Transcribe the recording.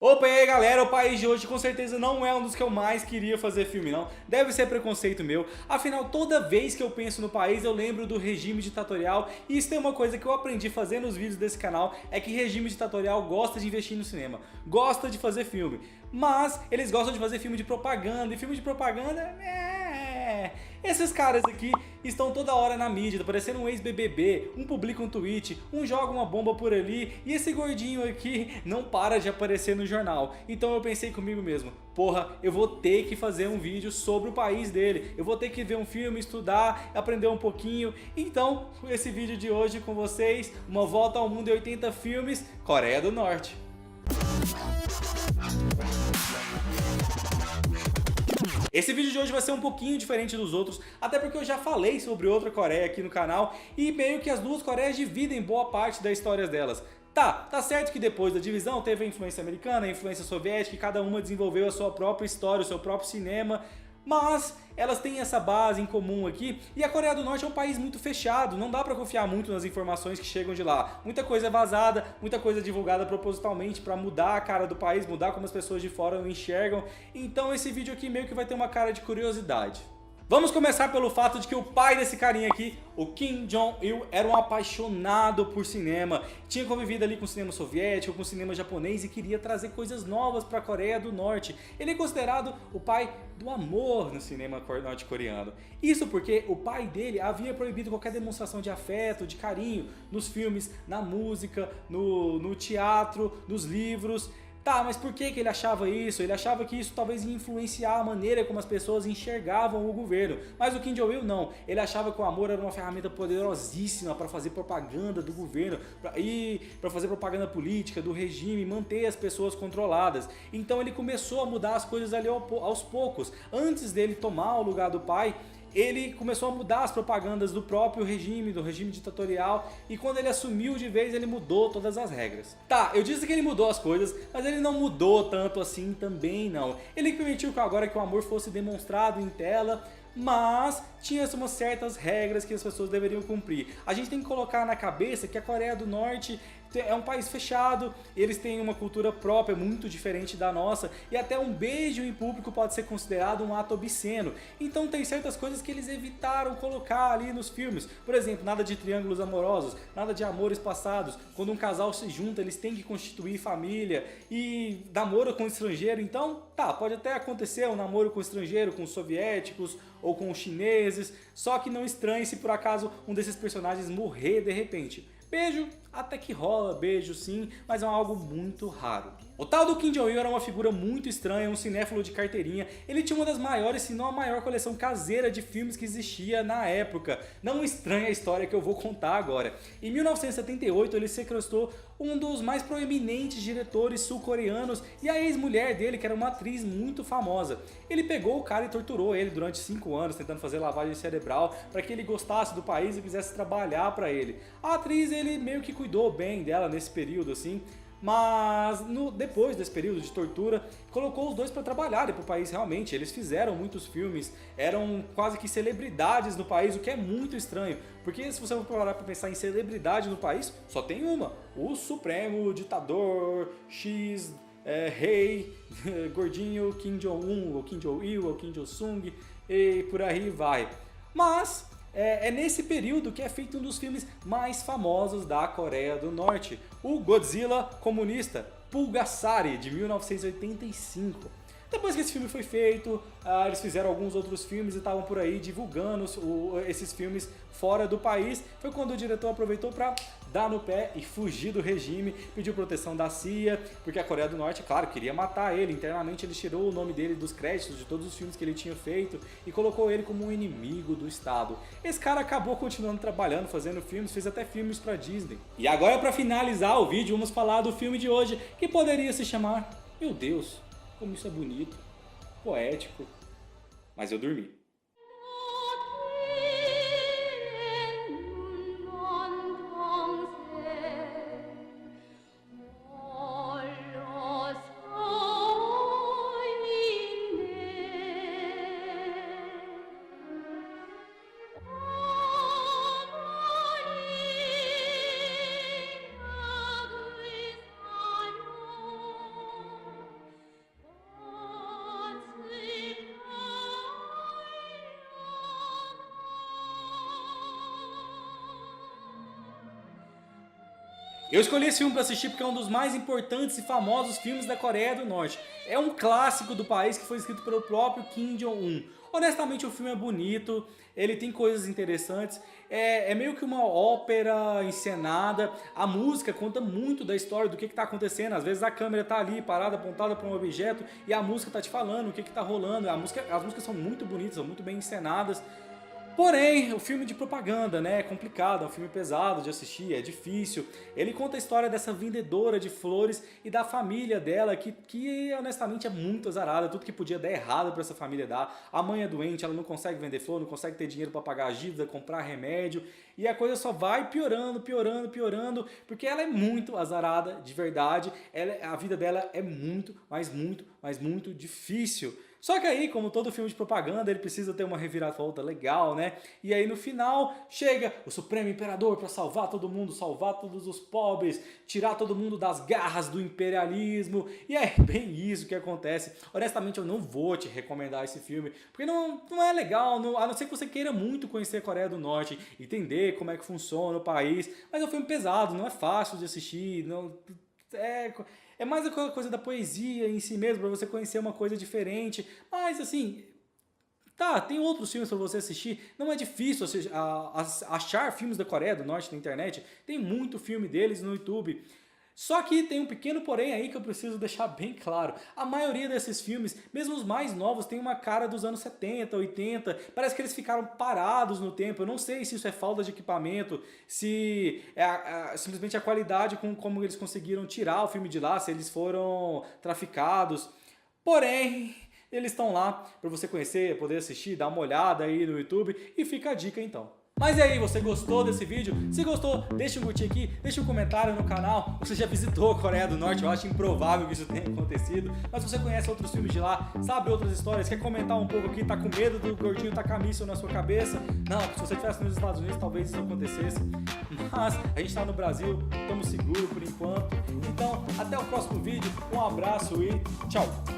Opa, e aí galera, o país de hoje com certeza não é um dos que eu mais queria fazer filme não, deve ser preconceito meu, afinal toda vez que eu penso no país eu lembro do regime ditatorial e isso tem uma coisa que eu aprendi fazendo os vídeos desse canal, é que regime ditatorial gosta de investir no cinema, gosta de fazer filme, mas eles gostam de fazer filme de propaganda e filme de propaganda, esses caras aqui estão toda hora na mídia, tá parecendo um ex-BBB, um publica um tweet, um joga uma bomba por ali e esse gordinho aqui não para de aparecer no jornal. Então eu pensei comigo mesmo, porra, eu vou ter que fazer um vídeo sobre o país dele, eu vou ter que ver um filme, estudar, aprender um pouquinho. Então, esse vídeo de hoje com vocês, uma volta ao mundo em 80 filmes, Coreia do Norte. Esse vídeo de hoje vai ser um pouquinho diferente dos outros, até porque eu já falei sobre outra Coreia aqui no canal e meio que as duas Coreias dividem boa parte das histórias delas. Tá certo que depois da divisão teve a influência americana, a influência soviética e cada uma desenvolveu a sua própria história, o seu próprio cinema, mas elas têm essa base em comum aqui e a Coreia do Norte é um país muito fechado, não dá pra confiar muito nas informações que chegam de lá. Muita coisa é vazada, muita coisa é divulgada propositalmente pra mudar a cara do país, mudar como as pessoas de fora o enxergam, então esse vídeo aqui meio que vai ter uma cara de curiosidade. Vamos começar pelo fato de que o pai desse carinha aqui, o Kim Jong-il, era um apaixonado por cinema. Tinha convivido ali com o cinema soviético, com o cinema japonês e queria trazer coisas novas para a Coreia do Norte. Ele é considerado o pai do amor no cinema norte-coreano. Isso porque o pai dele havia proibido qualquer demonstração de afeto, de carinho, nos filmes, na música, no teatro, nos livros. Tá, mas por que ele achava isso? Ele achava que isso talvez ia influenciar a maneira como as pessoas enxergavam o governo. Mas o Kim Jong-il não. Ele achava que o amor era uma ferramenta poderosíssima para fazer propaganda do governo e para fazer propaganda política do regime, manter as pessoas controladas. Então ele começou a mudar as coisas ali aos poucos. Antes dele tomar o lugar do pai, ele começou a mudar as propagandas do próprio regime, do regime ditatorial, e quando ele assumiu de vez, ele mudou todas as regras. Tá, eu disse que ele mudou as coisas, mas ele não mudou tanto assim também não. Ele permitiu que agora que o amor fosse demonstrado em tela, mas tinha umas certas regras que as pessoas deveriam cumprir. A gente tem que colocar na cabeça que a Coreia do Norte é um país fechado, eles têm uma cultura própria muito diferente da nossa e até um beijo em público pode ser considerado um ato obsceno. Então tem certas coisas que eles evitaram colocar ali nos filmes. Por exemplo, nada de triângulos amorosos, nada de amores passados. Quando um casal se junta, eles têm que constituir família e namoro com estrangeiro. Então, tá, pode até acontecer um namoro com estrangeiro, com os soviéticos ou com os chineses, só que não estranhe se por acaso um desses personagens morrer de repente. Beijo, até que rola, beijo sim, mas é algo muito raro. O tal do Kim Jong-il era uma figura muito estranha, um cinéfilo de carteirinha. Ele tinha uma das maiores, se não a maior coleção caseira de filmes que existia na época. Não estranha a história que eu vou contar agora. Em 1978 ele sequestrou um dos mais proeminentes diretores sul-coreanos e a ex-mulher dele, que era uma atriz muito famosa. Ele pegou o cara e torturou ele durante 5 anos, tentando fazer lavagem cerebral para que ele gostasse do país e quisesse trabalhar para ele. A atriz, ele meio que cuidou bem dela nesse período assim, mas depois desse período de tortura, colocou os dois para trabalharem para o país realmente. Eles fizeram muitos filmes, eram quase que celebridades no país, o que é muito estranho. Porque se você for parar para pensar em celebridade no país, só tem uma. O Supremo Ditador X, Rei, Gordinho, Kim Jong-un, ou Kim Jong-il, ou Kim Jong-sung, e por aí vai. Mas é nesse período que é feito um dos filmes mais famosos da Coreia do Norte, o Godzilla comunista, Pulgasari, de 1985. Depois que esse filme foi feito, eles fizeram alguns outros filmes e estavam por aí divulgando esses filmes fora do país. Foi quando o diretor aproveitou para dar no pé e fugir do regime, pediu proteção da CIA, porque a Coreia do Norte, claro, queria matar ele. Internamente ele tirou o nome dele dos créditos de todos os filmes que ele tinha feito e colocou ele como um inimigo do Estado. Esse cara acabou continuando trabalhando, fazendo filmes, fez até filmes pra Disney. E agora, para finalizar o vídeo, vamos falar do filme de hoje, que poderia se chamar... Meu Deus, como isso é bonito, poético, mas eu dormi. Eu escolhi esse filme para assistir porque é um dos mais importantes e famosos filmes da Coreia do Norte. É um clássico do país que foi escrito pelo próprio Kim Jong-un. Honestamente, o filme é bonito, ele tem coisas interessantes, é meio que uma ópera encenada, a música conta muito da história, do que está acontecendo. Às vezes a câmera está ali parada, apontada para um objeto e a música está te falando o que está rolando. As músicas são muito bonitas, são muito bem encenadas. Porém, o filme de propaganda, né, é complicado, é um filme pesado de assistir, é difícil. Ele conta a história dessa vendedora de flores e da família dela, que honestamente é muito azarada, tudo que podia dar errado para essa família dar. A mãe é doente, ela não consegue vender flor, não consegue ter dinheiro para pagar a dívida, comprar remédio, e a coisa só vai piorando, piorando, piorando, porque ela é muito azarada, de verdade. A vida dela é muito, mas muito difícil. Só que aí, como todo filme de propaganda, ele precisa ter uma reviravolta legal, né? E aí no final chega o Supremo Imperador para salvar todo mundo, salvar todos os pobres, tirar todo mundo das garras do imperialismo. E é bem isso que acontece. Honestamente, eu não vou te recomendar esse filme, porque não é legal, a não ser que você queira muito conhecer a Coreia do Norte, entender como é que funciona o país. Mas é um filme pesado, não é fácil de assistir, é mais aquela coisa da poesia em si mesmo, para você conhecer uma coisa diferente. Mas assim, tem outros filmes para você assistir. Não é difícil achar filmes da Coreia do Norte na internet. Tem muito filme deles no YouTube. Só que tem um pequeno porém aí que eu preciso deixar bem claro. A maioria desses filmes, mesmo os mais novos, tem uma cara dos anos 70, 80. Parece que eles ficaram parados no tempo. Eu não sei se isso é falta de equipamento, se é simplesmente a qualidade com como eles conseguiram tirar o filme de lá, se eles foram traficados. Porém, eles estão lá para você conhecer, poder assistir, dar uma olhada aí no YouTube, e fica a dica então. Mas e aí, você gostou desse vídeo? Se gostou, deixa um curtir aqui, deixa um comentário no canal. Você já visitou a Coreia do Norte? Eu acho improvável que isso tenha acontecido. Mas se você conhece outros filmes de lá, sabe outras histórias, quer comentar um pouco aqui, tá com medo do gordinho tacar míssil na sua cabeça? Não, se você estivesse nos Estados Unidos, talvez isso acontecesse. Mas a gente tá no Brasil, estamos seguros por enquanto. Então, até o próximo vídeo, um abraço e tchau!